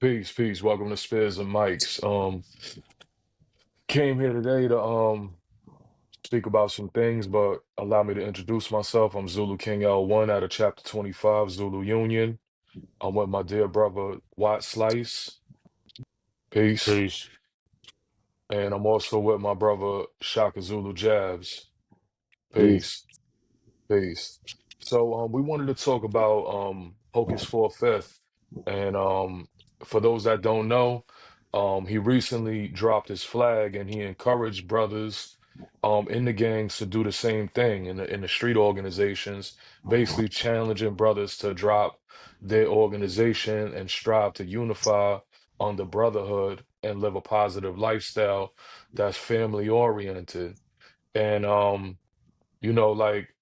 Peace, peace. Welcome to Spears and Mike's. Came here today to speak about some things, but allow me to introduce myself. I'm Zulu King L1 out of Chapter 25, Zulu Union. I'm with my dear brother Watt Slice. Peace. Peace. And I'm also with my brother Shaka Zulu Jabs. Peace. Peace. Peace. So we wanted to talk about Hocus 45th. And for those that don't know, he recently dropped his flag and he encouraged brothers in the gangs to do the same thing in the street organizations, basically challenging brothers to drop their organization and strive to unify under brotherhood and live a positive lifestyle that's family oriented. And like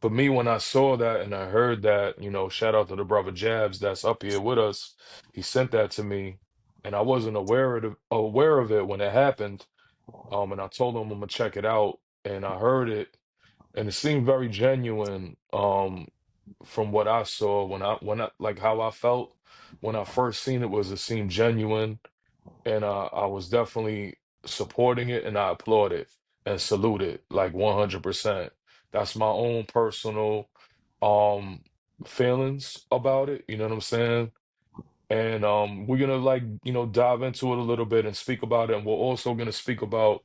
for me, when I saw that and I heard that, shout out to the brother Jabs that's up here with us. He sent that to me, and I wasn't aware of it when it happened. And I told him I'm gonna check it out, and I heard it, and it seemed very genuine. From what I saw when I like how I felt when I first seen it was it seemed genuine, and I was definitely supporting it, and I applaud it and salute it like 100%. That's my own personal um feelings about it. You know what I'm saying? And we're gonna like dive into it a little bit and speak about it, and we're also gonna speak about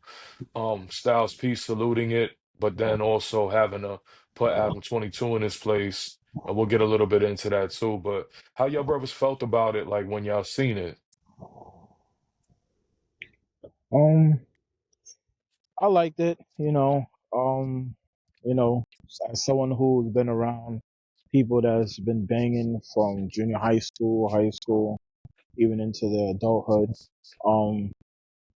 Styles P saluting it, but then also having to put Adam 22 in his place, and we'll get a little bit into that too. But how y'all brothers felt about it, like when y'all seen it? Um, I liked it. As someone who's been around people that's been banging from junior high school, even into their adulthood. Um,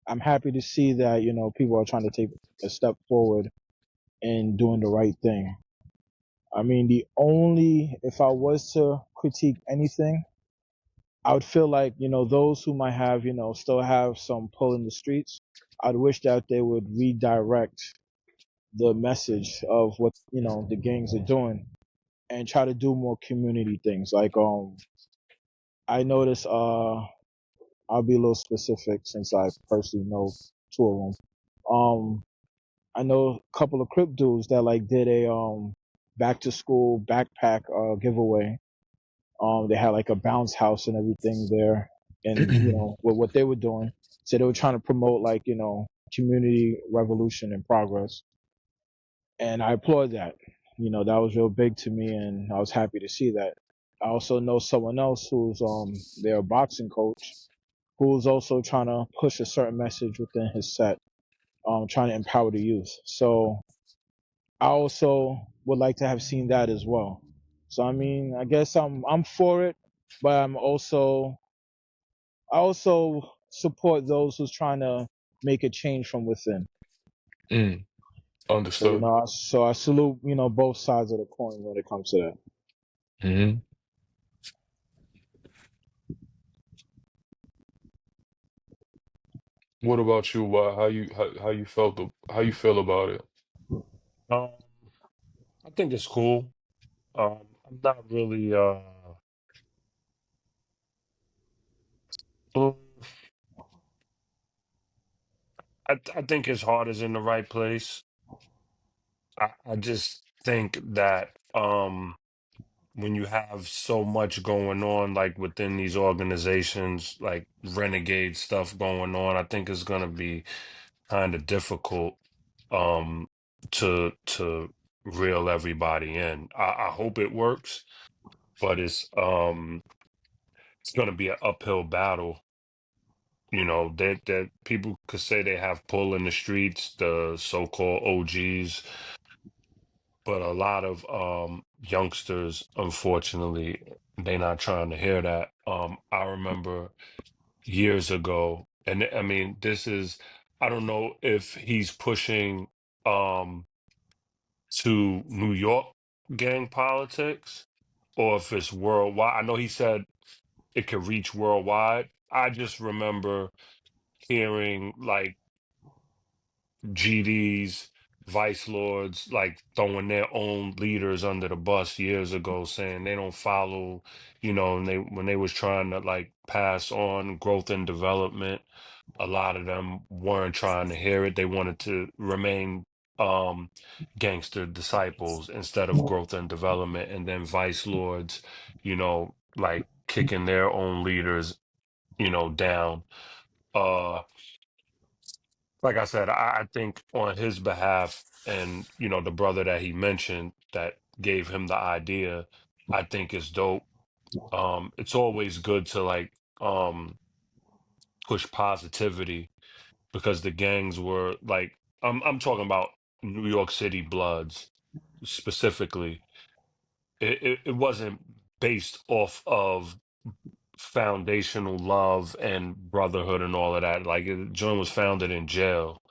I'm happy to see that people are trying to take a step forward in doing the right thing. I mean, if I was to critique anything, I would feel like, those who might have, still have some pull in the streets, I'd wish that they would redirect the message of what, the gangs are doing and try to do more community things. Like, I noticed, I'll be a little specific since I personally know two of them. Um, I know a couple of Crip dudes that like did a, back to school backpack, giveaway. They had like a bounce house and everything there, and with what they were doing, so they were trying to promote like community revolution and progress, and I applaud that. That was real big to me, and I was happy to see that. I also know someone else who's their boxing coach, who's also trying to push a certain message within his set, trying to empower the youth. So I also would like to have seen that as well. So I mean, I guess I'm for it, but I also support those who's trying to make a change from within. Mm, So understood. I salute both sides of the coin when it comes to that. Hmm. What about you? How you how you feel about it? Um, I think it's cool. I'm not really mm, I think his heart is in the right place. I just think that when you have so much going on like within these organizations, like renegade stuff going on, I think it's gonna be kind of difficult um to reel everybody in. I hope it works, but it's going to be an uphill battle. That people could say they have pull in the streets, the so-called OGs, but a lot of youngsters, unfortunately, they're not trying to hear that. I remember years ago, and I mean, I don't know if he's pushing um to New York gang politics or if it's worldwide. I know he said it could reach worldwide. I just remember hearing like GDs. vice lords like throwing their own leaders under the bus years ago, saying they don't follow, and they when they was trying to like pass on growth and development, a lot of them weren't trying to hear it. They wanted to remain um gangster disciples instead of growth and development, and then vice lords, like kicking their own leaders, down. Uh like I said, I think on his behalf, and the brother that he mentioned that gave him the idea, I think is dope. It's always good to like um push positivity, because the gangs were like, I'm talking about New York City Bloods specifically. It wasn't based off of foundational love and brotherhood and all of that. Like, joint was founded in jail.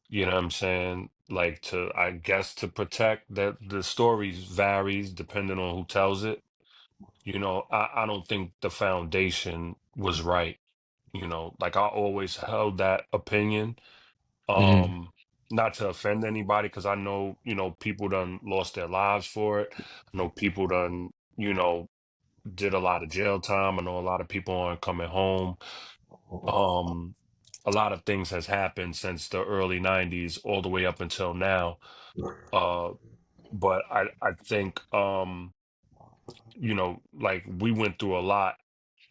You know what I'm saying? Like, to, I guess, to protect that. The stories varies depending on who tells it. I don't think the foundation was right. Like, I always held that opinion. Hmm. Um, Not to offend anybody, because I know, people done lost their lives for it. I know people done, did a lot of jail time. I know a lot of people aren't coming home. Um, a lot of things has happened since the early 90s all the way up until now. Uh, but I think like we went through a lot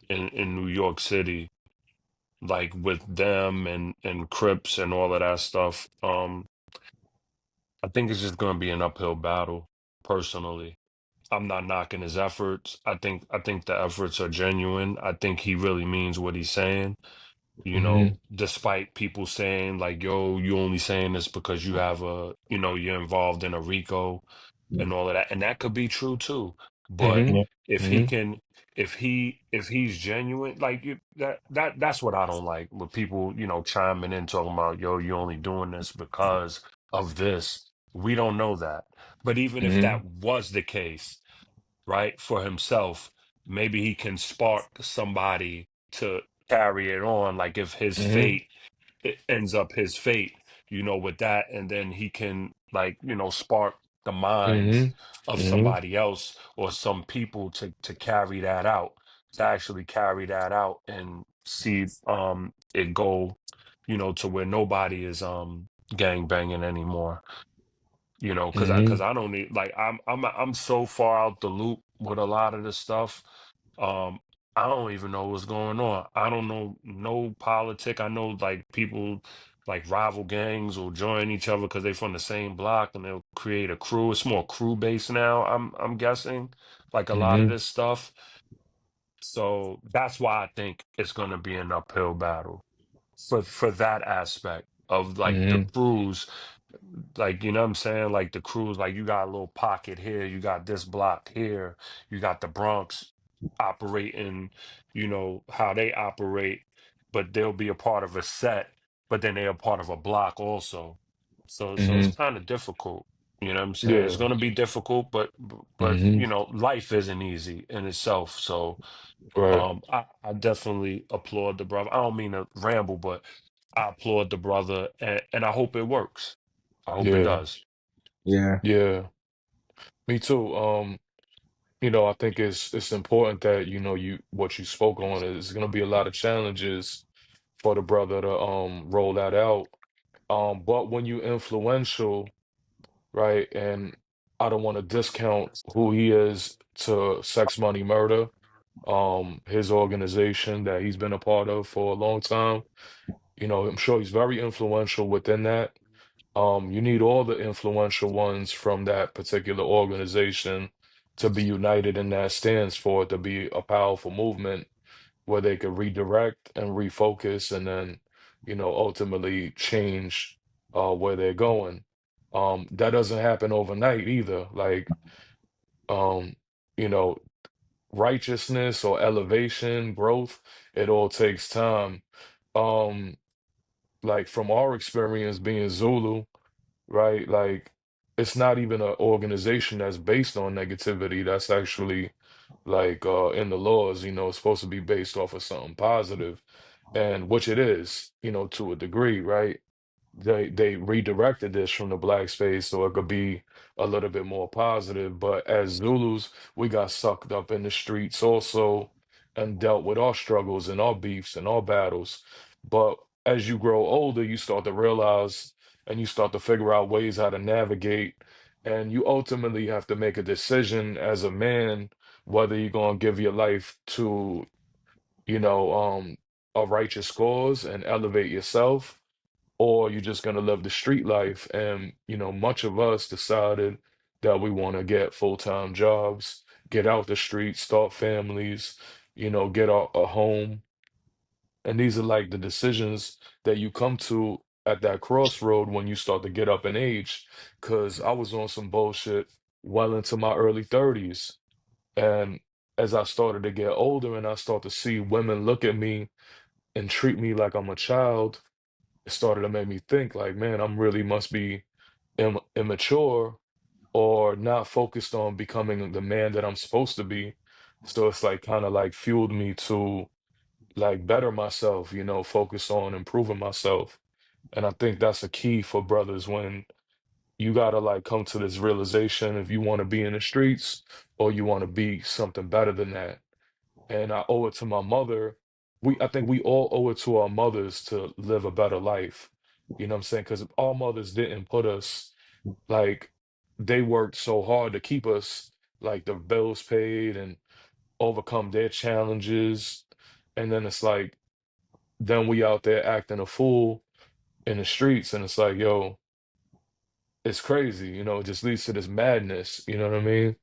in New York City, like with them and Crips and all of that stuff. I think it's just gonna be an uphill battle, personally. I'm not knocking his efforts. I think the efforts are genuine. I think he really means what he's saying. Hmm. Despite people saying like, yo, you only saying this because you have you're involved in a RICO and all of that. And that could be true too. But Hmm. Yeah. if he Hmm. can, if he's genuine, like that's what I don't like, with people, chiming in talking about, yo, you only doing this because of this. We don't know that. But even if Hmm. that was the case, right, for himself, maybe he can spark somebody to carry it on. Like, if his Hmm. fate, it ends up his fate, with that, and then he can, like, spark the minds Hmm. of Hmm. somebody else or some people to carry that out, to actually carry that out and see it go, to where nobody is gang banging anymore. Because I don't need, like, I'm so far out the loop with a lot of this stuff. Um, I don't even know what's going on. I don't know no politic. I know, like, people like rival gangs will join each other because they're from the same block, and they'll create a crew. It's more crew based now, I'm guessing, like a lot of Hmm. this stuff. So that's why I think it's gonna be an uphill battle for that aspect of like the Hmm. crews. Like, you know what I'm saying? Like, the crews, like, you got a little pocket here, you got this block here, you got the Bronx operating, how they operate, but they'll be a part of a set, but then they're a part of a block also. So it's Hmm. kind of difficult. You know what I'm saying? It's Yeah. going to be difficult, but Hmm. life isn't easy in itself. So Right. I definitely applaud the brother. I don't mean to ramble, but I applaud the brother, and I hope it works. I hope it Yeah. does. Yeah. Yeah. Me too. I think it's important that what you spoke on is going to be a lot of challenges for the brother to roll that out. But when you influential, right, and I don't want to discount who he is to Sex Money Murder, his organization that he's been a part of for a long time. I'm sure he's very influential within that. You need all the influential ones from that particular organization to be united in that stance for it to be a powerful movement where they could redirect and refocus and then, ultimately change where they're going. That doesn't happen overnight either. Like, um, you know, righteousness or elevation, growth, it all takes time. Um, like from our experience being Zulu, right? Like it's not even an organization that's based on negativity. That's actually like in the laws, it's supposed to be based off of something positive, and which it is, to a degree, right? they redirected this from the black space so it could be a little bit more positive. But as Zulus, we got sucked up in the streets also and dealt with our struggles and our beefs and our battles. But as you grow older, you start to realize and you start to figure out ways how to navigate. And you ultimately have to make a decision as a man whether you're going to give your life to, you know, a righteous cause and elevate yourself, or you're just going to live the street life. And, you know, much of us decided that we want to get full-time jobs, get out the streets, start families, you know, get a home. And these are like the decisions that you come to at that crossroad when you start to get up in age. Because I was on some bullshit well into my early 30s. And as I started to get older and I start to see women look at me and treat me like I'm a child, it started to make me think like, man, I'm really must be immature or not focused on becoming the man that I'm supposed to be. So it's like kind of like fueled me to like better myself, you know, focus on improving myself. And I think that's a key for brothers when you gotta like come to this realization if you want to be in the streets or you want to be something better than that. And I owe it to my mother. I think we all owe it to our mothers to live a better life. You know what I'm saying? Because our mothers didn't put us like they worked so hard to keep us like the bills paid and overcome their challenges. And then it's like then we out there acting a fool in the streets, and it's like, yo, it's crazy, you know, it just leads to this madness, you know what I mean?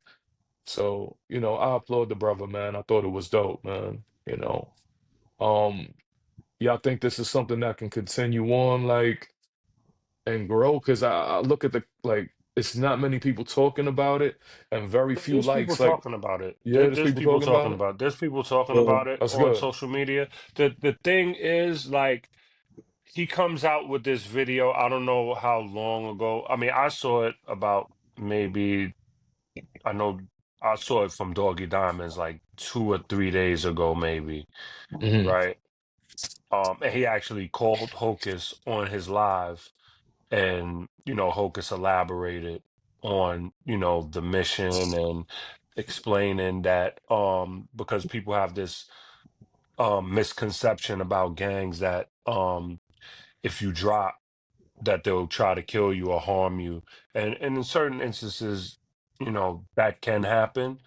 So, you know, I applaud the brother, man. I thought it was dope, man. You know. Um, yeah, I think this is something that can continue on, like, and grow. Because I look at the like, it's not many people talking about it, and very few There's people likes. Like, talking about it. yeah, there's There's people people talking about talking it. about it. There's people talking Yeah, about it That's on good. social media. The thing is, like, he comes out with this video. I don't know how long ago. I mean, I saw it about maybe I know I saw it from Doggy Diamonds like 2 or 3 days ago, maybe, Hmm. right? And he actually called Hocus on his live, and Hocus elaborated on the mission and explaining that because people have this misconception about gangs that if you drop that they'll try to kill you or harm you, and in certain instances that can happen,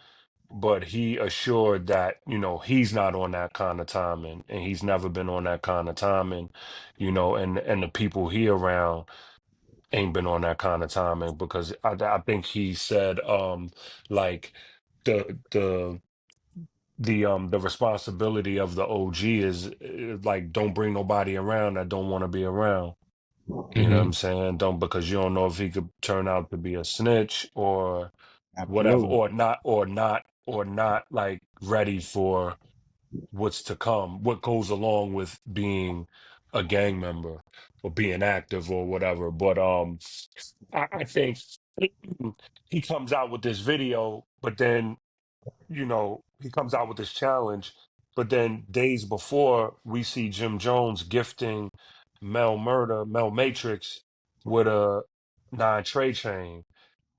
but he assured that he's not on that kind of timing, and he's never been on that kind of timing, and the people he around ain't been on that kind of timing, because I think he said like the the responsibility of the OG is like, don't bring nobody around that don't want to be around. You know what Hmm. I'm saying? Don't, because you don't know if he could turn out to be a snitch or whatever, absolutely. or not like ready for what's to come, what goes along with being a gang member or being active or whatever. But I think he comes out with this video, but then he comes out with this challenge, but then days before we see Jim Jones gifting Mel Matrix with a 9 Trey chain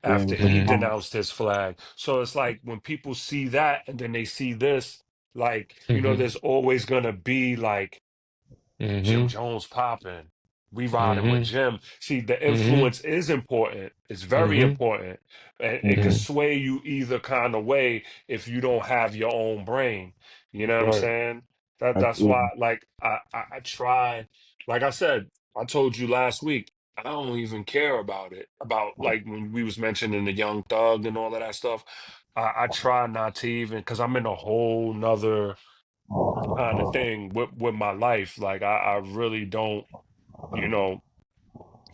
Yeah, after with the he Hmm. denounced his flag. So it's like when people see that and then they see this, like, Hmm. there's always gonna be like Jim Hmm. Jones popping. We riding with Hmm. Jim. See, the Hmm. influence is important. It's very Hmm. important. And it could hmm Hmm. sway you either kind of way if you don't have your own brain. You know what I'm Right. saying? That's why, absolutely. like, I try, like I said, I told you last week, I don't even care about it. About like when we was mentioning the Young Thug and all of that stuff. I try not to even, because I'm in a whole nother kind of thing with my life. Like I really don't, you know,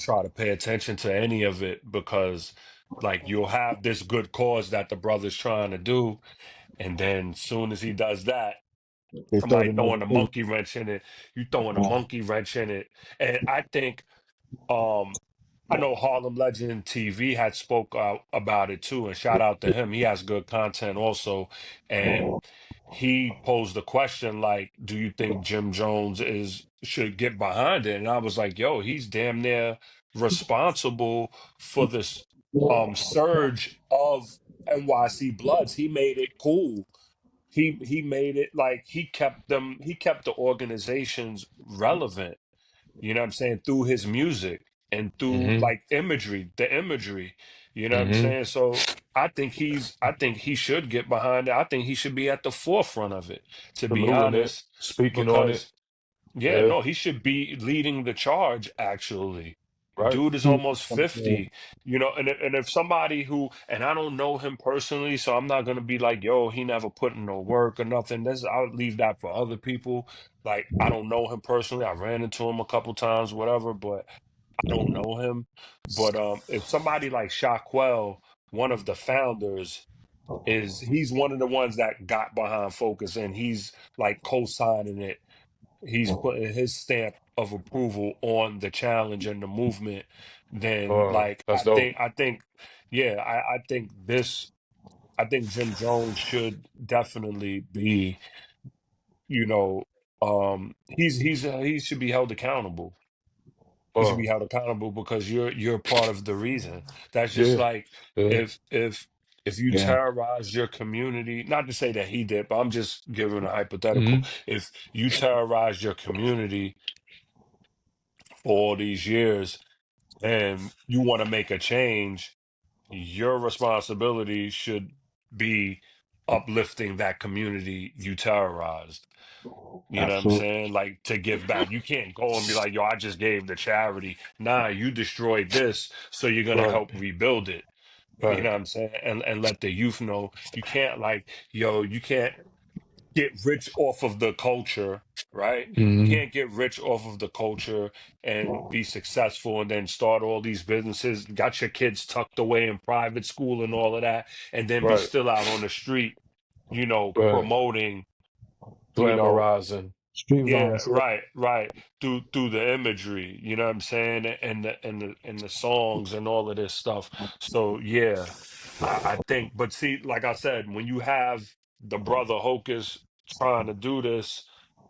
try to pay attention to any of it, because like you'll have this good cause that the brother's trying to do, and then soon as he does that, They throw somebody the throwing a negativity. monkey wrench in it, you throwing a Uh, monkey wrench in it. And I think um I know Harlem Legend TV had spoke about it too, and shout out to him. He has good content also, and he posed the question like, "Do you think Jim Jones is should get behind it?" And I was like, "Yo, he's damn near responsible for this surge of NYC Bloods. He made it cool. He made it like he kept the organizations relevant, you know what I'm saying, through his music and through Mm-hmm. like the imagery, you know what I'm Mm-hmm. saying? So I think he should get behind it. I think he should be at the forefront of it, to be Saluting it, honest, speaking on it. because yeah, Yeah. no, he should be leading the charge, actually. Right. Dude is He almost from the 50, you know, and if somebody who, and I don't know him personally, so I'm not gonna be like, yo, he never put in no work or nothing. I'll leave that for other people. Like, I don't know him personally. I ran into him a couple times, whatever, but I don't know him. But if somebody like Shaquell, one of the founders, he's one of the ones that got behind Focus and he's like co-signing it, he's putting his stamp of approval on the challenge and the movement, then like That's dope. yeah, I think Jim Jones should definitely be, you know, he should be held accountable. He should be held accountable because you're part of the reason. That's just Yeah. like Yeah. if you yeah, terrorize your community, not to say that he did, but I'm just giving a hypothetical. Mm-hmm. If you terrorize your community for all these years and you want to make a change, your responsibility should be uplifting that community you terrorized. You know what I'm absolutely. saying? Like, to give back. You can't go and be like, yo, I just gave the charity. Nah, you destroyed this, so you're gonna Right. help rebuild it. You Right. know what I'm saying? And let the youth know you can't like, yo, you can't get rich off of the culture, right? You Mm-hmm. can't get rich off of the culture and be successful and then start all these businesses, got your kids tucked away in private school and all of that, and then be Right. still out on the street, Right. promoting, you know, Glamorizing. Street yeah, violence. right. Through the imagery, you know what I'm saying, and the songs and all of this stuff. So yeah, I think, but see, like I said, when you have the brother Hocus trying to do this,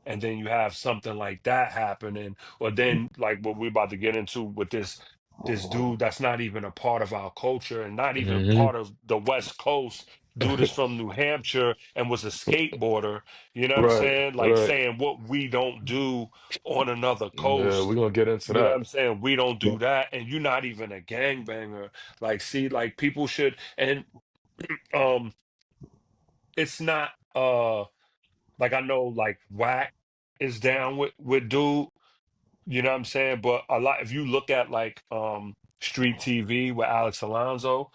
and then you have something like that happening, or then like what we're about to get into with this dude that's not even a part of our culture and not even Mm-hmm. part of the West Coast. Dude is from New Hampshire and was a skateboarder. You know what I'm Right. saying? Like Right. saying what we don't do on another Yeah, we're coast. gonna get into You know what that. I'm saying? We don't Yeah, do that, and you're not even a gangbanger. Like, see, like people should, and um, it's not like I know like Whack is down with dude. You know what I'm saying? But a lot, if you look at like Street TV with Alex Alonso,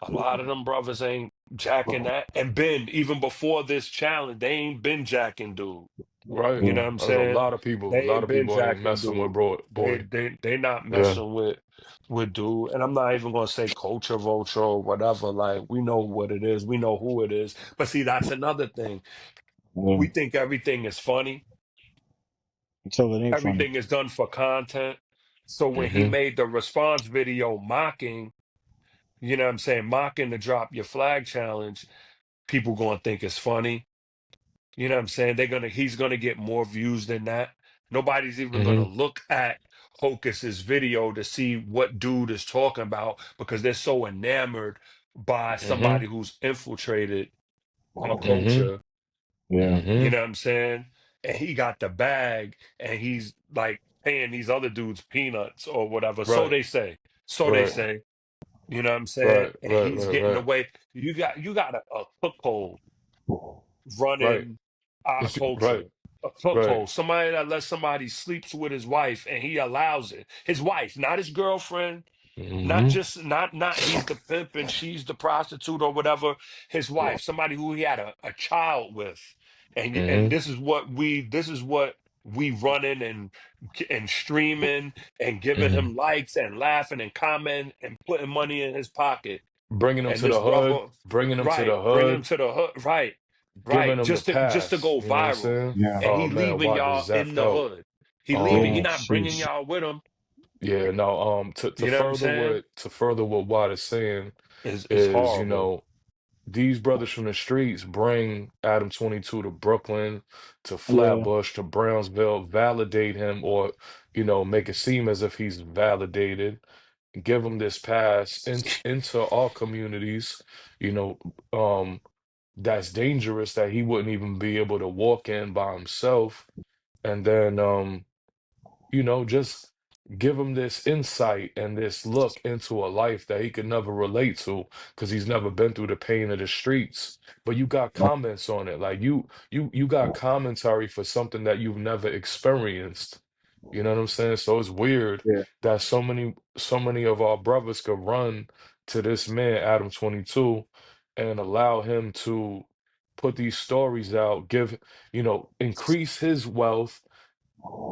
a lot of them brothers ain't jacking that. And Ben, even before this challenge, they ain't been jacking dude. Right. You yeah, know what I'm There's a saying? lot of people. A They lot ain't of been people ain't jacking messing with dude. boy. They not Yeah. messing with dude. And I'm not even gonna say culture vulture or whatever. Like, we know what it is. We know who it is. But see, that's another thing. yeah. We think everything is funny. Until it ain't funny. Everything is done for content. So when he Mm-hmm. made the response video mocking, you know what I'm saying, mocking the drop your flag challenge, people gonna think it's funny. You know what I'm saying? He's gonna get more views than that. Nobody's even gonna Mm-hmm. look at Hocus's video to see what dude is talking about because they're so enamored by Mm-hmm. somebody who's infiltrated our Mm-hmm. culture. Yeah, You Mm-hmm. know what I'm saying? And he got the bag and he's like paying these other dudes peanuts or whatever. So Right. they say. So they Right. say. You know what I'm saying? Right. And Right. he's Right. getting Right. away. You got a cookhold Right. running our Right. culture. A Right. cuckold, somebody that lets somebody sleeps with his wife and he allows it. His wife, not his girlfriend, not Mm-hmm. just not he's the pimp and she's the prostitute or whatever. His wife, somebody who he had a child with, and Mm-hmm. this is what we running and streaming and giving Mm-hmm. him likes and laughing and commenting and putting money in his pocket. Bringing them And to this the hood. brother, Bringing them to right, the bring him hood. to the hood, right, Giving right, them the just to pass. go You know what I'm viral. saying? yeah, And Oh he man, leaving why does y'all Zeph in the help? hood. He leaving. He yeah. Um. not bringing Sheesh. y'all with him. Yeah. No. To You know what I'm saying? further what Watt is saying Is is, horrible. these brothers from the streets bring Adam 22 to Brooklyn, to Yeah, Flatbush, to Brownsville, validate him, or make it seem as if he's validated, give him this pass into our communities, you know, um, that's dangerous that he wouldn't even be able to walk in by himself. And then just give him this insight and this look into a life that he could never relate to because he's never been through the pain of the streets. But you got comments on it, like you got commentary for something that you've never experienced. You know what I'm saying? So it's weird yeah, that so many of our brothers could run to this man, Adam 22, and allow him to put these stories out, increase his wealth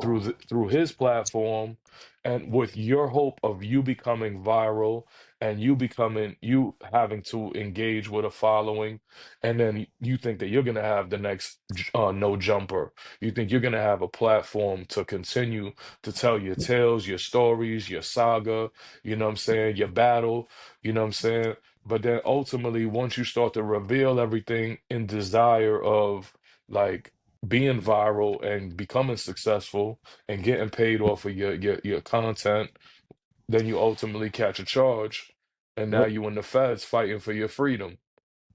through his platform, and with your hope of you becoming viral and you having to engage with a following, and then you think that you're going to have the next no jumper. You think you're going to have a platform to continue to tell your tales, your stories, your saga, you know what I'm saying, your battle, you know what I'm saying. But then ultimately, once you start to reveal everything in desire of, like, being viral and becoming successful and getting paid off of your content, then you ultimately catch a charge, and now yep. you in the feds fighting for your freedom.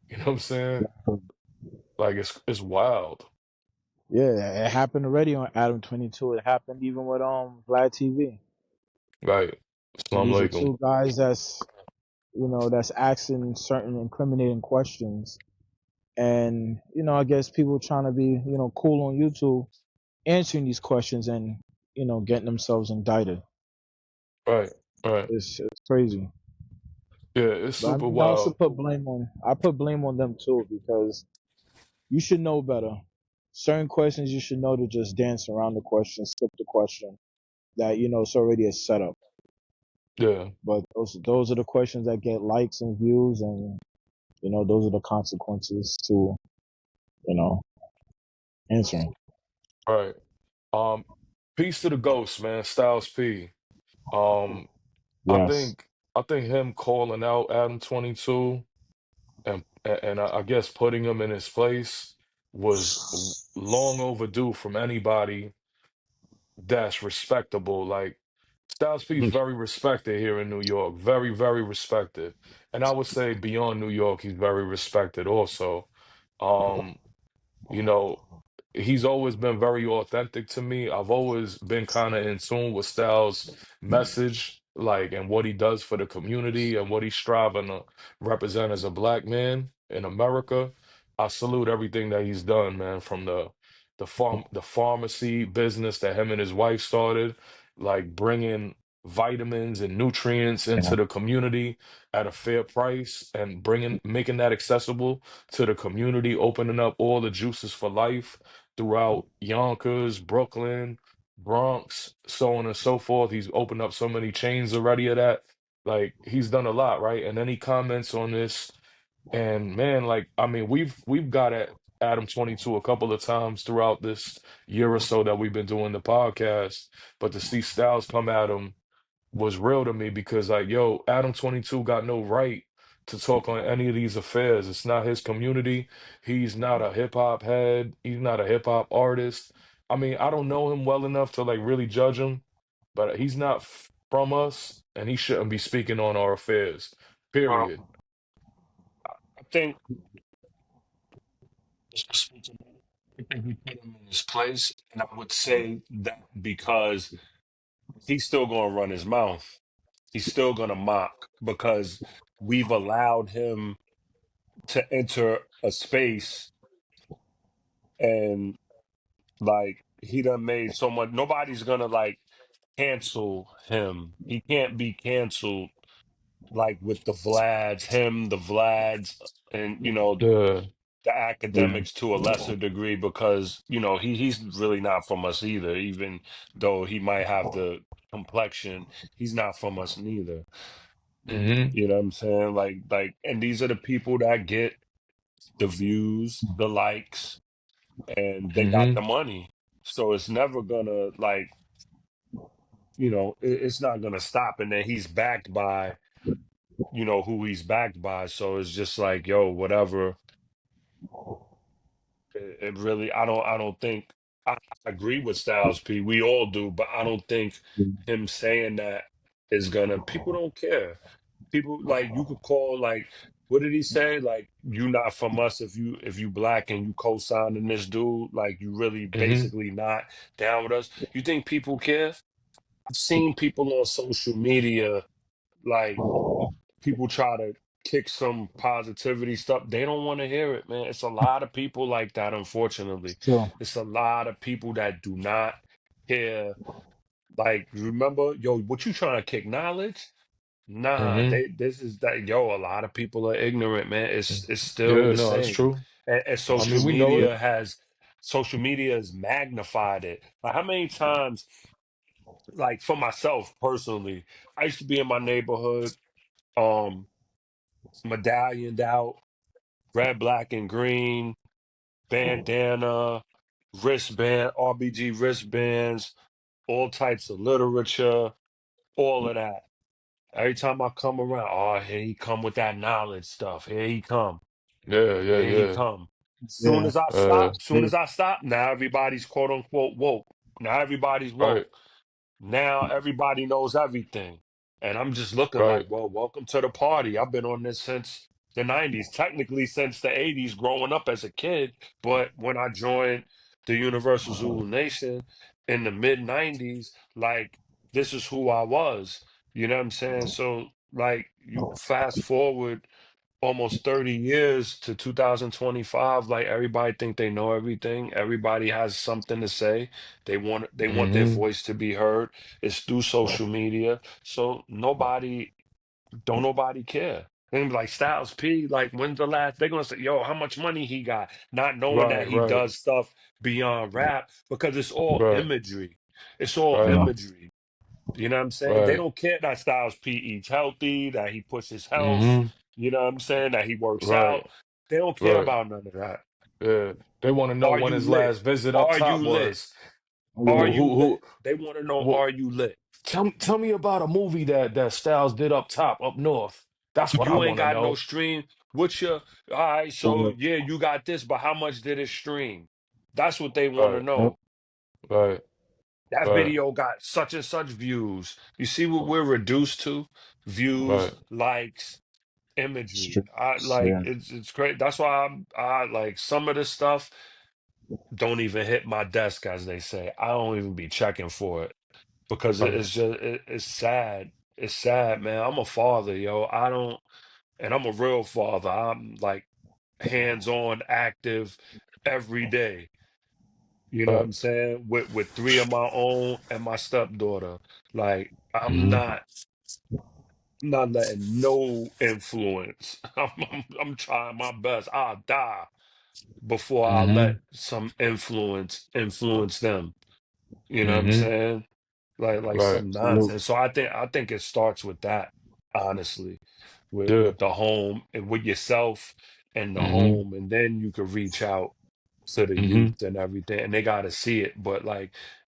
You know what I'm saying? Like, it's wild. Yeah, it happened already on Adam 22. It happened even with Vlad TV. Right. So Assalamu these are alaikum. two guys that's asking certain incriminating questions, and I guess people trying to be cool on YouTube answering these questions and getting themselves indicted. Right. Right. It's crazy. Yeah, it's But I super mean, I also wild. put blame on them too, because you should know better. Certain questions you should know to just dance around the question, skip the question. That it's already a setup. Yeah. But those are the questions that get likes and views, and those are the consequences to you know answering. Right. um Peace to the ghost, man. Styles P. um i Yes. think i think him calling out Adam 22 and I guess putting him in his place was long overdue from anybody that's respectable. Like, Styles P is very respected here in New York, very, very respected, and I would say beyond New York, he's very respected also. Um, you know, he's always been very authentic to me. I've always been kind of in tune with Styles' message, like, and what he does for the community and what he's striving to represent as a black man in America. I salute everything that he's done, man, from the pharmacy business that him and his wife started, like bringing vitamins and nutrients into the community at a fair price and bringing making that accessible to the community, opening up all the juices for life throughout Yonkers, Brooklyn, Bronx, so on and so forth. He's opened up so many chains already of that. Like, he's done a lot, right? And then he comments on this, and man, like, I mean, we've got at Adam 22 a couple of times throughout this year or so that we've been doing the podcast, but to see Styles come at him was real to me because, like, yo, Adam 22 got no right to talk on any of these affairs. It's not his community. He's not a hip hop head. He's not a hip hop artist. I mean, I don't know him well enough to, like, really judge him, but he's not from us, and he shouldn't be speaking on our affairs. Well, Period. I think I think we put him in his place, and I would say that because he's still going to run his mouth. He's still going to mock because we've allowed him to enter a space, and like he done made so much. Nobody's gonna like cancel him. He can't be canceled like with the Vlads, him, the Vlads, and Yeah. the Yeah. academics to a lesser degree because he's really not from us either. Even though he might have the complexion, he's not from us neither. Mm-hmm. You know what I'm saying? And these are the people that get the views, the likes, and they got Mm-hmm. the money. So it's never gonna it's not gonna stop. And then he's backed by who he's backed by. So it's just like, yo, whatever. It really, I don't think I agree with Styles P. We all do, but I don't think him saying that is gonna. People don't care. People like you could call like, what did he say? Like, you not from us if you black and you co-signing this dude, like you really Hmm. basically not down with us. You think people care? I've seen people on social media like people try to kick some positivity stuff. They don't want to hear it, man. It's a lot of people like that, unfortunately. So, It's a lot of people that do not care. Like, remember, yo, what you trying to kick knowledge? Nah, Hmm. this is that, yo, a lot of people are ignorant, man. It's still Yeah, the no, that's same. true. And I mean, we know it. social media has magnified it. Like how many times, like for myself personally, I used to be in my neighborhood, um, medallioned out, red, black, and green, bandana, wristband, RBG wristbands, all types of literature, all of that. Every time I come around, oh, here he come with that knowledge stuff. Here he come. Yeah, yeah, Here he yeah. come. yeah, Soon as I stop, now everybody's quote unquote woke. Now everybody's Right, woke. Now everybody knows everything. And I'm just looking right. like, well, welcome to the party. I've been on this since the 90s, technically since the 80s, growing up as a kid. But when I joined the Universal Zulu Nation in the mid 90s, like, this is who I was. You know what I'm saying? So, like, you fast forward almost 30 years to 2025, like everybody think they know everything, everybody has something to say, they want their Hmm. voice to be heard. It's through social media, so nobody care. And like Styles P, like when's the last they're gonna say, yo, how much money he got, not knowing that Right, he right, does stuff beyond rap, because it's all right, imagery. It's all right, yeah, imagery. You know what I'm saying? They right. don't care that Styles P eats healthy, that he pushes health, Hmm. you know what I'm saying, that he works Right, out. They don't care right. about none of that. Yeah. They want to know Are when you his lit? last visit up Are top you lit? was. Are yeah. you Who, lit? They want to know, who, are you lit? tell me about a movie that Styles did up top, up north. That's what I You ain't want to got no know. stream. What's your, all right, so So, yeah, you got this, but how much did it stream? That's what they want to Right, yep, know. right, That right, video got such and such views. You see what we're reduced to? Views, right. likes, imagery. I streets, like yeah, it's great. That's why I like some of this stuff don't even hit my desk, as they say. I don't even be checking for it because Right. it's sad. It's sad, man. I'm a father, yo. I don't, and I'm a real father. I'm like hands-on, active every day. You know what I'm Right. saying? With three of my own and my stepdaughter. Like Hmm. I'm not letting no influence. I'm trying my best. I'll die before I let Hmm. some influence them. You know what I'm Hmm. saying? Like Right. some salute. nonsense. So I think it starts with that, honestly, with Yeah. the home and with yourself and the Hmm. home, and then you can reach out to the Hmm. youth and everything, and they got to see it. But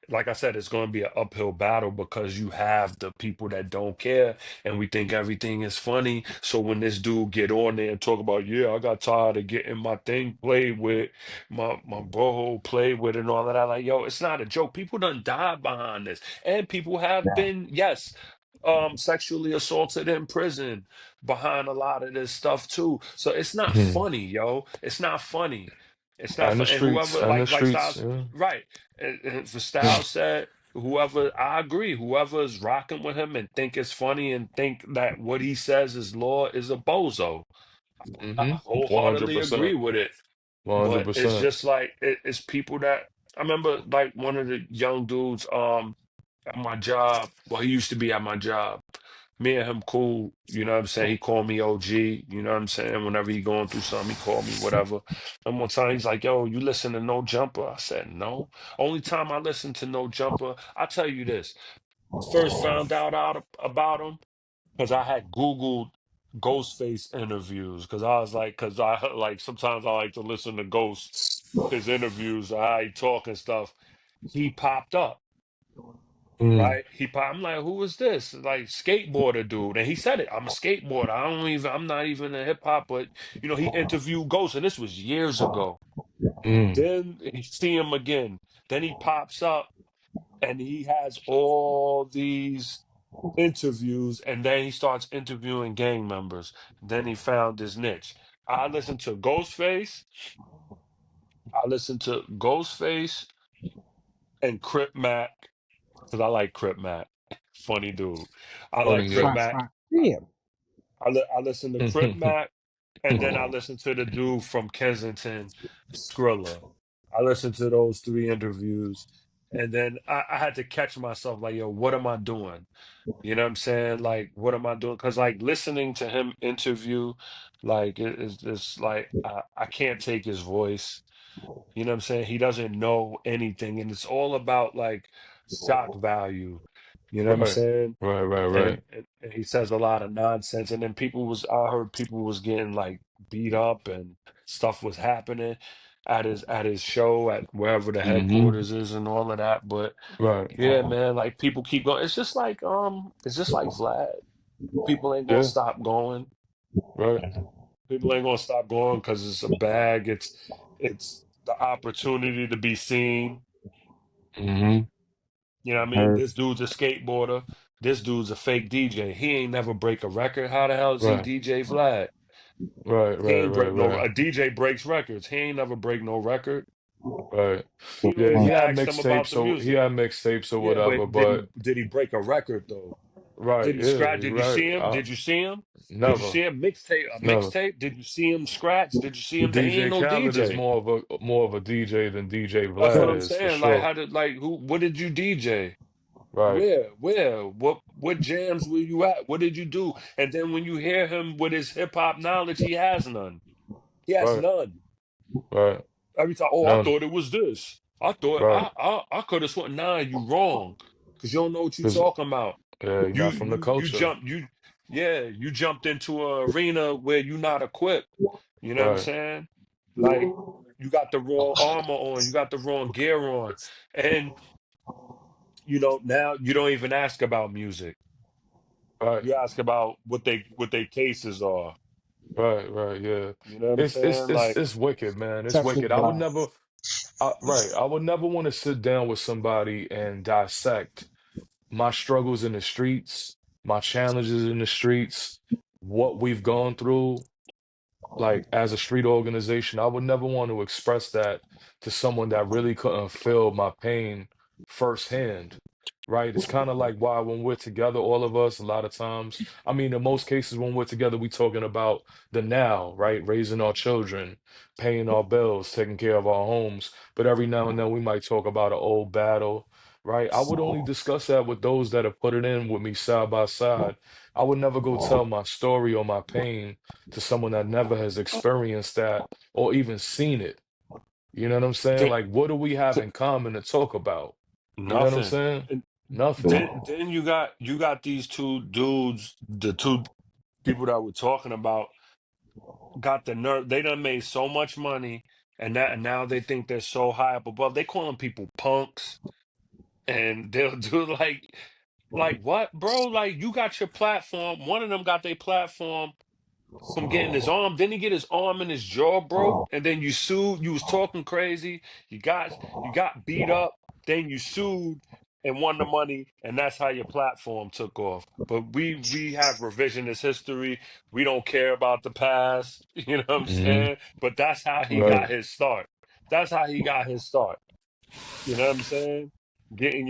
like I said, it's going to be an uphill battle because you have the people that don't care, and we think everything is funny. So when this dude get on there and talk about, yeah, I got tired of getting my thing played with, my bro played with, and all of that, like, yo, it's not a joke. People done died behind this, and people have Yeah, been, yes, sexually assaulted in prison behind a lot of this stuff too. So it's not Hmm. funny, yo. It's not funny. It's not And the fun. And streets, whoever and the like streets. Styles, Yeah. right? And for Yeah. Styles said, whoever I agree, whoever is rocking with him and think it's funny and think that what he says is law is a bozo. I Hmm. wholeheartedly 100%. agree with it. But it's 100%. just like it's people that I remember, like one of the young dudes at my job. Well, he used to be at my job. Me and him cool, you know what I'm saying? He called me OG, you know what I'm saying? Whenever he going through something, he called me, whatever. And one time he's like, yo, you listen to No Jumper? I said, no. Only time I listen to No Jumper, I tell you this. First found out about him because I had Googled Ghostface interviews because I was like, because I like sometimes I like to listen to Ghost, his interviews, how he talk and stuff. He popped up. Mm, right? I'm like, who is this? Like skateboarder dude. And he said it. I'm a skateboarder. I'm not even a hip hop, but he interviewed Ghost, and this was years ago. mm. Then you see him again. Then he pops up and he has all these interviews, and then he starts interviewing gang members. Then he found his niche. I listened to Ghostface. I listened to Ghostface and Crip Mac because I like Crip Mac. Funny dude. I like Funny, Crip yeah. Five, Mac. five. Yeah. I listened to Crip Mac, and then I listened to the dude from Kensington, Skrilla. I listened to those three interviews, and then I had to catch myself like, yo, what am I doing? You know what I'm saying? Like, what am I doing? Because like listening to him interview, like it's just like I can't take his voice. You know what I'm saying? He doesn't know anything, and it's all about like shock value. You know what I'm Right, saying? right, right, right. And he says a lot of nonsense, and then I heard people was getting like beat up and stuff was happening at his show at wherever the Mm-hmm. headquarters is and all of that. But Right. yeah, man, like people keep going. It's just like Vlad. People ain't gonna Yeah, stop going. right. People ain't gonna stop going because it's a bag. It's the opportunity to be seen. Mm-hmm. You know what I mean? Heard. This dude's a skateboarder. This dude's a fake DJ. He ain't never break a record. How the hell is he Right, DJ Vlad? right, He right, ain't right, break no. right, A DJ breaks records. He ain't never break no record. right. Good People Yeah, he point. had asked him about mixtapes, the so he music. had mixtapes or Yeah, whatever, but but did he break a record though? right, Did he yeah, scratch? you're Did you right. see him? Did you see him? Did you Never, see him mixtape? A never. mixtape? Did you see him scratch? Did you see him? He ain't DJ no Khaled is DJ. more of a DJ than DJ That's what Vlad I'm is for saying. Like, sure. how did like who? What did you DJ? Right, Where? What jams were you at? What did you do? And then when you hear him with his hip hop knowledge, he has none. He has right, none. right. Every time, oh, I None. thought it was this. I thought Right. I could have sworn. Nah, you wrong, because you don't know what you Because talking about. you're not from the culture. You jumped into an arena where you're not equipped. You know what I'm Right. saying? Like you got the wrong armor on, you got the wrong gear on, and now you don't even ask about music. Right. You ask about what they cases are. Right. Right. Yeah. You know what I'm It's it's saying? it's Like it's wicked, man. It's Texas wicked. vibe. Right. I would never want to sit down with somebody and dissect my struggles in the streets, my challenges in the streets, what we've gone through, like as a street organization. I would never want to express that to someone that really couldn't feel my pain firsthand. Right? It's kind of like why when we're together, all of us, a lot of times, I mean, in most cases, when we're together, we talking about the now, right? Raising our children, paying our bills, taking care of our homes. But every now and then we might talk about an old battle, right? I would only discuss that with those that have put it in with me side by side. I would never go tell my story or my pain to someone that never has experienced that or even seen it. You know what I'm saying? th- Like, what do we have th- in common to talk about? You know what I'm nothing. saying? And Nothing. then you got these two dudes, the two people that we're talking about, got the nerve. They done made so much money, and now they think they're so high up above. They calling people punks, and they'll do like what, bro? Like you got your platform. One of them got their platform from getting his arm. Didn't he get his arm and his jaw broke? And then you sued. You was talking crazy. You got beat up. Then you sued and won the money, and that's how your platform took off. But we have revisionist history. We don't care about the past. You know what I'm Hmm. saying? But that's how he Right. got his start. That's how he got his start. You know what I'm saying? Getting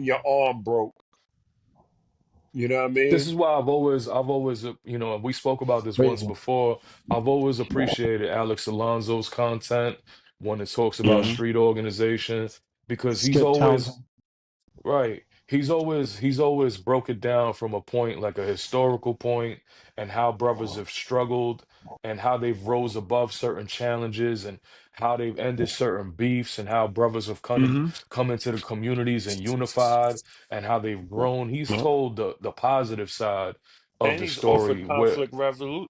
your arm broke. You know what I This mean? is why we spoke about this once Crazy. before. I've always appreciated Alex Alonso's content when it talks about Hmm. street organization because he's Skip always Townsend. right. He's always broke it down from a point like a historical point and how brothers have struggled and how they've rose above certain challenges and how they've ended certain beefs and how brothers have Hmm. come into the communities and unified and how they've grown. He's told the positive side of And the he's offered story where conflict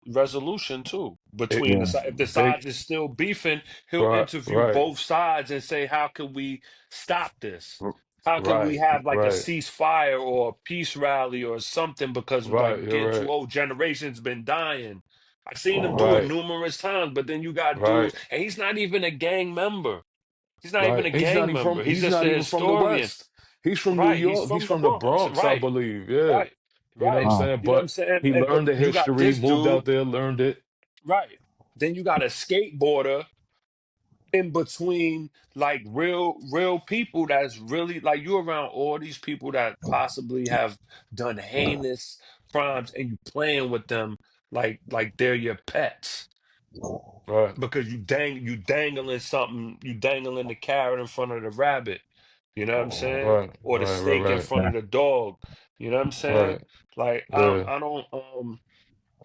resolution too it between the Yeah. side. If the they side is still beefing, he'll right interview right both sides and say, "How can we stop this? How can we Right, have like a right, ceasefire or a peace rally or something because like right. we're You're getting too right. old? Generations been dying. I've seen him do it Right, numerous times, but then you got right, dudes, and he's not even a gang member. He's not even right. a gang member. He's He's just not a even from the historian. West. He's from New Right. He's York. He's from the from the Bronx. Bronx, I Right. believe. Yeah. Right. You know what I'm Right. saying? You know what I'm But saying? he But learned the you got history, this moved dude. out there, learned it. Right. Then you got a skateboarder in between like real people that's really like you around all these people that possibly have done heinous crimes and you playing with them like they're your pets Right, because you dangling something, you dangling the carrot in front of the rabbit, you know what I'm saying, right, or the right, right, steak in right, front of the dog, you know what I'm saying, right. like Yeah. I don't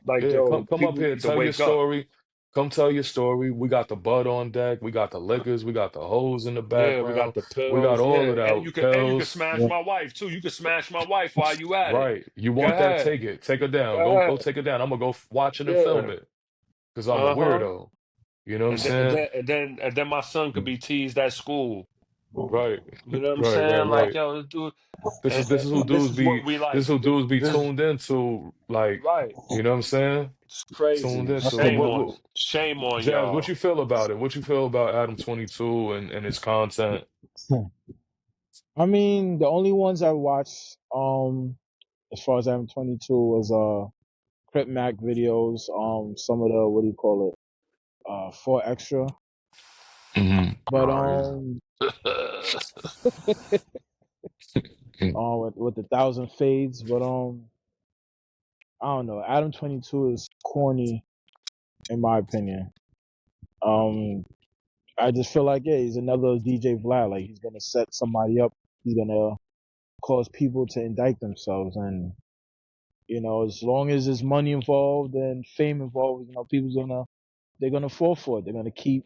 like Yeah, yo, come up people here, need to tell your wake up. story. Come tell your story. We got the bud on deck. We got the liquors. We got the hose in the Yeah, we got background. the We got pills. all Yeah, of that. and you can Pills. smash Yeah. my wife too. You can smash my wife while you at it. Right. You Go want that? ahead. Take it. Take her down. Go Go ahead. take it down. I'm gonna go watch it and film Yeah. it because I'm a Uh-huh. weirdo. You know what I'm And then and saying? then and then and then my son could be teased at school. Right. You know what I'm Right. Right. saying? Like, Right. yo, this dude, This is who this dudes is what be. we This is like. who dudes be This tuned into. Like, right. you know what I'm saying? It's Tuned crazy. into. Shame on Jazz, what y'all. you feel about it? What you feel about Adam 22 and his content? I mean, the only ones I watched, as far as I'm 22 was Crip Mac videos, some of the what do you call it, 4 extra, Hmm. but Oh yeah. with the thousand fades, but I don't know. Adam 22 is corny in my opinion. Um, I just feel like yeah, he's another DJ Vlad. Like he's gonna set somebody up. He's gonna cause people to indict themselves, and as long as there's money involved and fame involved, people's gonna they're gonna fall for it. They're gonna keep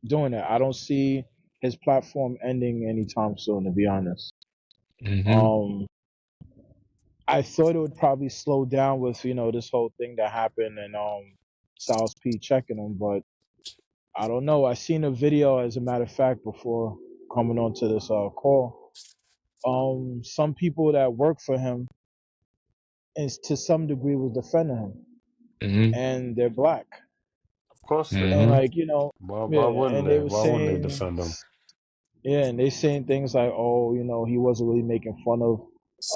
doing it. I don't see his platform ending anytime soon, to be honest. Hmm. Um, I thought it would probably slow down with this whole thing that happened and Styles P checking him, but I don't know. I seen a video, as a matter of fact, before coming onto this call. Some people that work for him is to some degree was defending him, Hmm. and they're black, Of course they and Hmm. are. like Why yeah, wouldn't and they they? were Why wouldn't they saying, defend them? yeah, and they saying things like, oh, he wasn't really making fun of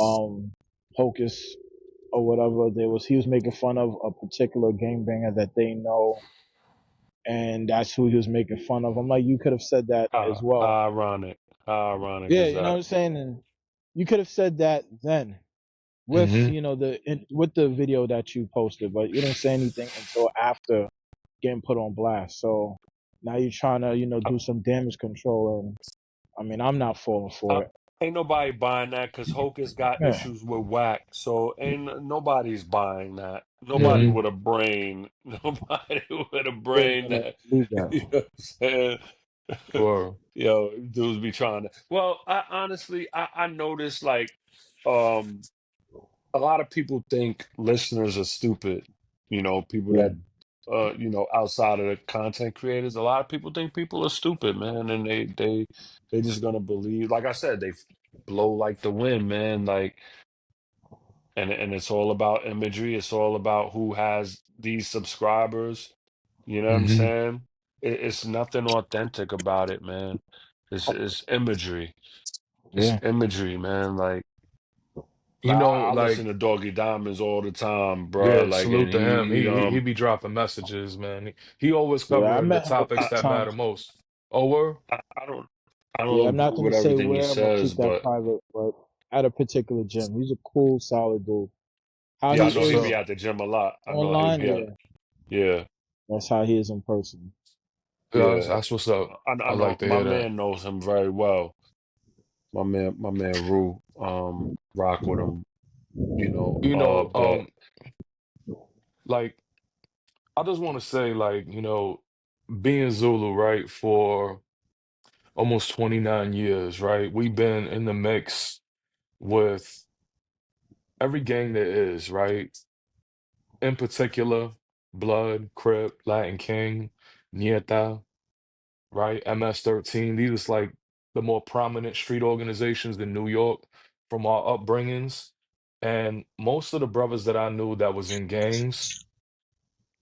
um Hocus or whatever. He was making fun of a particular gangbanger that they know, and that's who he was making fun of. I'm like, you could have said that as well. How ironic. How ironic Yeah, is you know what that? I'm saying? And you could have said that then with, Hmm. with the video that you posted, but you didn't say anything until after getting put on blast. So now you're trying to, do some damage control, and I mean, I'm not falling Uh, for it. ain't nobody buying that because Hocus got Yeah, issues with whack. So ain't nobody's buying that. yeah, Nobody Hmm. with a brain. Nobody with a yeah, you're brain gonna that believe you that. know what I'm saying? Sure. Yo, dudes be trying to. Well, I honestly I noticed like um a lot of people think listeners are stupid. People Yeah, that outside of the content creators, a lot of people think people are stupid, man, and they just gonna believe. Like I said, they blow like the wind, man. Like, and it's all about imagery. It's all about who has these subscribers. You know what I'm Hmm. saying? It's nothing authentic about it, man. It's imagery. It's yeah, imagery, man. Like. You know, I listen like, to Doggy Diamonds all the time, bruh. yeah, Like, and salute to him. he He be dropping messages, man. He always yeah. I cover the met him a topics few I, that matter times. most. Oh, word? I don't I Yeah, don't I'm not agree gonna with say everything he where. I'm gonna says, keep that but private, but at a particular gym, he's a cool, solid dude. How yeah, I he That's know what's he be is up. at the gym a lot. I know he online, be at yeah, yeah, that's how he is in person. Yeah, yeah. that's what's up. I I like know to my hear that. man knows him very well. My man Rue, rock with him, You a know, bit. like, I just want to say, like, being Zulu, right, for almost 29 years, right? We've been in the mix with every gang there is, right? In particular, Blood, Crip, Latin King, Nieta, right? MS-13. These is like the more prominent street organizations in New York from our upbringings. And most of the brothers that I knew that was in gangs,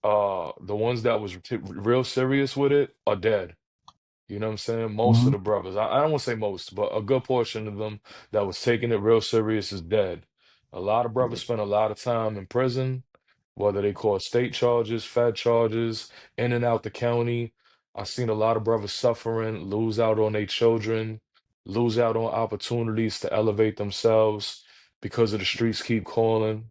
the ones that was real serious with it are dead. You know what I'm saying? Most of Mhm. the brothers, I don't want to say most, but a good portion of them that was taking it real serious is dead. A lot of brothers spent a lot of time in prison, whether they caught state charges, fed charges, in and out the county. I seen a lot of brothers suffering, lose out on their children, lose out on opportunities to elevate themselves because of the streets keep calling.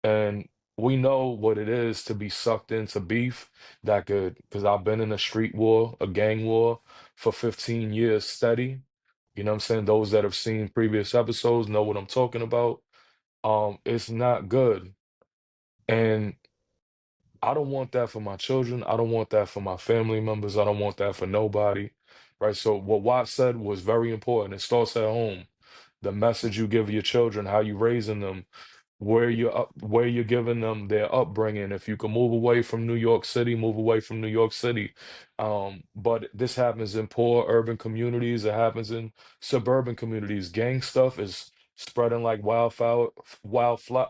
And we know what it is to be sucked into beef that could, because I've been in a street war, a gang war for 15 years steady. You know what I'm saying? Those that have seen previous episodes know what I'm talking about. It's not good. And I don't want that for my children. I don't want that for my family members. I don't want that for nobody. Right. So what Watt said was very important. It starts at home. The message you give your children, how you raising them, where you're giving them their upbringing. If you can move away from New York City, move away from New York City. But this happens in poor urban communities. It happens in suburban communities. Gang stuff is spreading like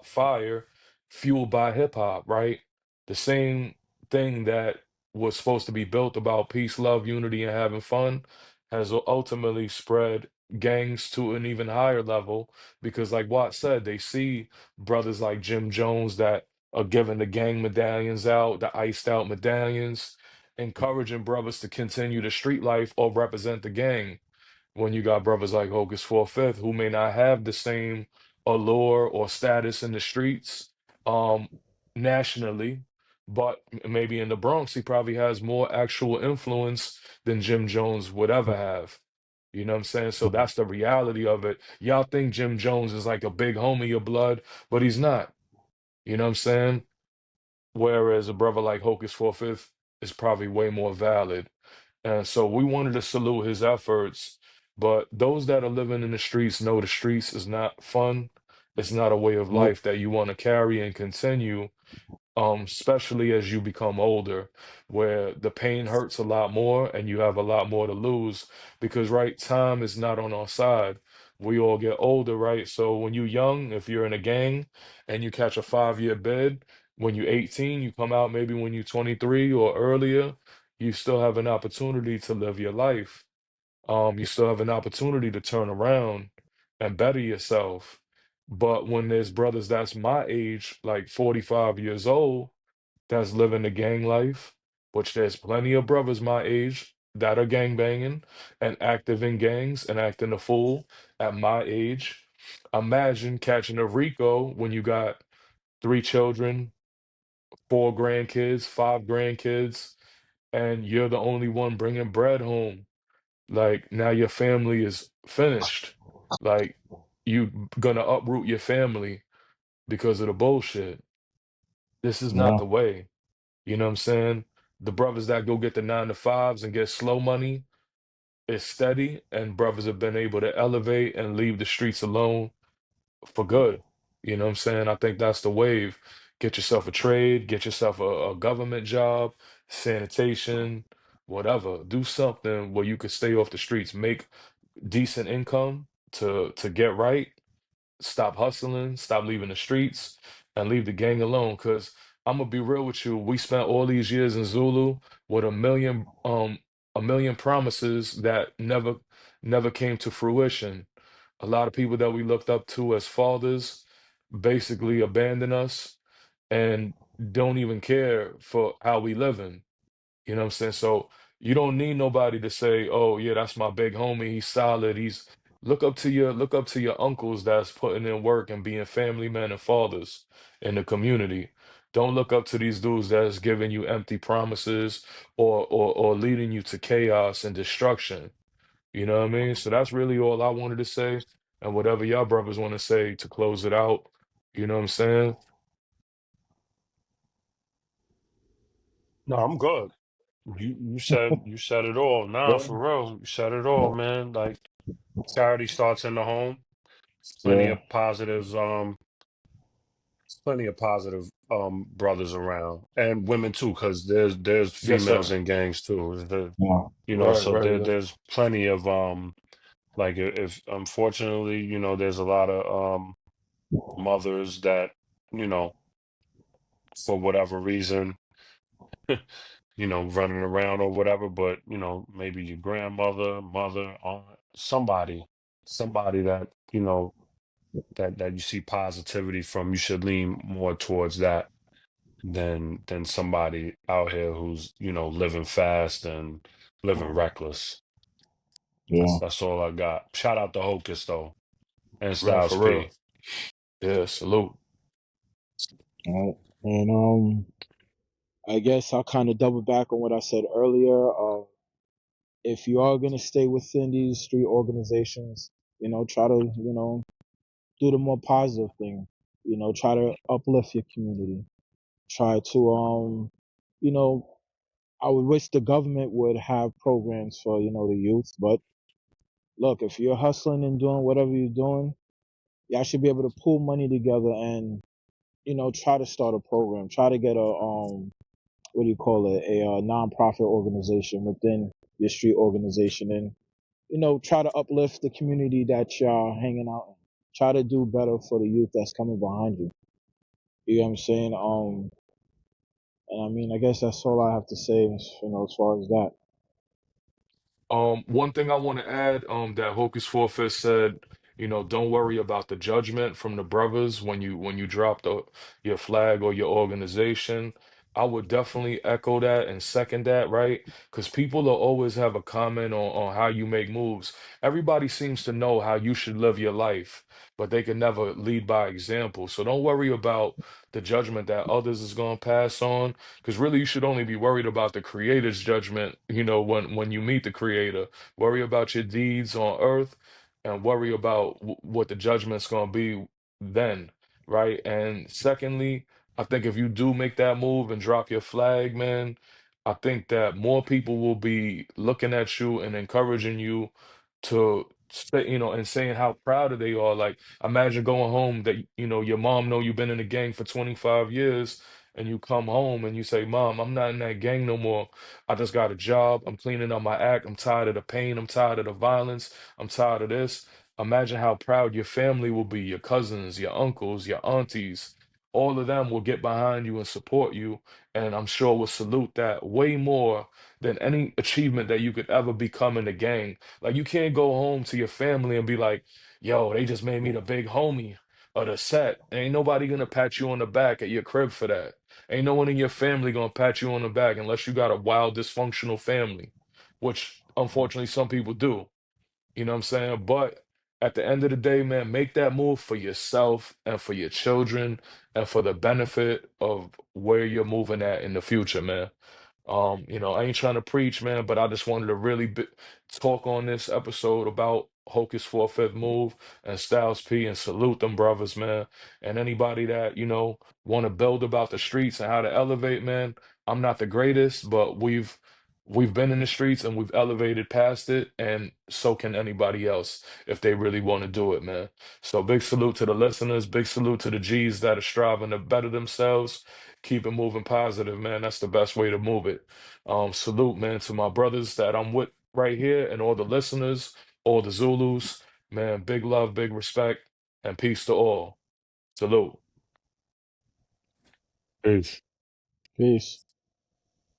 fire, fueled by hip hop, right? The same thing that was supposed to be built about peace, love, unity, and having fun has ultimately spread gangs to an even higher level because, like Watt said, they see brothers like Jim Jones that are giving the gang medallions out, the iced out medallions, encouraging brothers to continue the street life or represent the gang. When you got brothers like Hocus 45th who may not have the same allure or status in the streets um, nationally, but maybe in the Bronx, he probably has more actual influence than Jim Jones would ever have. You know what I'm saying? So that's the reality of it. Y'all think Jim Jones is like a big homie of blood, but he's not. You know what I'm saying? Whereas a brother like Hocus 45th is probably way more valid. And so we wanted to salute his efforts. But those that are living in the streets know the streets is not fun. It's not a way of Nope. life that you want to carry and continue, especially as you become older, where the pain hurts a lot more and you have a lot more to lose because, right, time is not on our side. We all get older, right? So when you're young, if you're in a gang and you catch a 5-year bid, when you're 18, you come out maybe when you're 23 or earlier, you still have an opportunity to live your life. You still have an opportunity to turn around and better yourself. But when there's brothers that's my age, like 45 years old, that's living the gang life, which there's plenty of brothers my age that are gang banging and active in gangs and acting a fool at my age. Imagine catching a Rico when you got 3 children, 4 grandkids, 5 grandkids, and you're the only one bringing bread home. Like now your family is finished. Like you gonna uproot your family because of the bullshit. This is not Yeah. the way. You know what I'm saying? The brothers that go get the 9 to 5s and get slow money is steady, and brothers have been able to elevate and leave the streets alone for good. You know what I'm saying? I think that's the wave. Get yourself a trade, get yourself a government job, sanitation, whatever. Do something where you could stay off the streets, make decent income to get right, stop hustling, stop leaving the streets, and leave the gang alone. Cause I'm gonna be real with you. We spent all these years in Zulu with a million promises that never came to fruition. A lot of people that we looked up to as fathers basically abandon us and don't even care for how we living. You know what I'm saying? So you don't need nobody to say, "Oh, yeah, that's my big homie. He's solid. He's look up to your uncles that's putting in work and being family men and fathers in the community. Don't look up to these dudes that's giving you empty promises or leading you to chaos and destruction." You know what I mean? So that's really all I wanted to say. And whatever y'all brothers want to say to close it out, you know what I'm saying? No, I'm good. You said it all. Nah, Yeah. for real. You said it all, man. Like charity starts in the home. Plenty Yeah. of positives, plenty of positive brothers around. And women too, because there's Yes, females sir. in gangs too. Yeah. You know, Right, so right. there's plenty of Like if unfortunately, there's a lot of mothers that, you know, for whatever reason, running around or whatever, but maybe your grandmother, mother, aunt, somebody that, that you see positivity from, you should lean more towards that than somebody out here who's, living fast and living reckless. That's Yeah. that's all I got. Shout out to Hocus though and Man, Styles for real. P. Yeah, salute. All right. And I guess I'll kind of double back on what I said earlier. If you are gonna stay within these street organizations, try to, do the more positive thing. Try to uplift your community. Try to, you know, I would wish the government would have programs for, the youth. But look, if you're hustling and doing whatever you're doing, y'all should be able to pull money together and, try to start a program. Try to get a, what do you call it, a nonprofit organization within your street organization, and try to uplift the community that y'all hanging out in. Try to do better for the youth that's coming behind you. You know what I'm saying? And I mean, I guess that's all I have to say, as far as that. One thing I want to add, that Hocus 45th said, don't worry about the judgment from the brothers when you drop your flag or your organization. I would definitely echo that and second that, right? Because people will always have a comment on how you make moves. Everybody seems to know how you should live your life, but they can never lead by example. So don't worry about the judgment that others is going to pass on, because really, you should only be worried about the creator's judgment, when you meet the creator. Worry about your deeds on earth and worry about what the judgment's going to be then, right? And secondly, I think if you do make that move and drop your flag, man, I think that more people will be looking at you and encouraging you to say, and saying how proud of they are. Like, imagine going home that, your mom know you've been in the gang for 25 years and you come home and you say, Mom, I'm not in that gang no more. I just got a job. I'm cleaning up my act. I'm tired of the pain. I'm tired of the violence. I'm tired of this. Imagine how proud your family will be, your cousins, your uncles, your aunties. All of them will get behind you and support you. And I'm sure will salute that way more than any achievement that you could ever become in the gang. Like, you can't go home to your family and be like, yo, they just made me the big homie of the set. Ain't nobody gonna pat you on the back at your crib for that. Ain't no one in your family gonna pat you on the back unless you got a wild dysfunctional family, which unfortunately some people do. You know what I'm saying? But at the end of the day, man, make that move for yourself and for your children and for the benefit of where you're moving at in the future, man. I ain't trying to preach, man, but I just wanted to really talk on this episode about Hocus 45th move and Styles P and salute them brothers, man. And anybody that, want to build about the streets and how to elevate, man. I'm not the greatest, but we've been in the streets and we've elevated past it, and so can anybody else if they really want to do it, man. So big salute to the listeners, big salute to the G's that are striving to better themselves. Keep it moving positive, man. That's the best way to move it. Salute, man, to my brothers that I'm with right here and all the listeners, all the Zulus. Man, big love, big respect, and peace to all. Salute. Peace. Peace.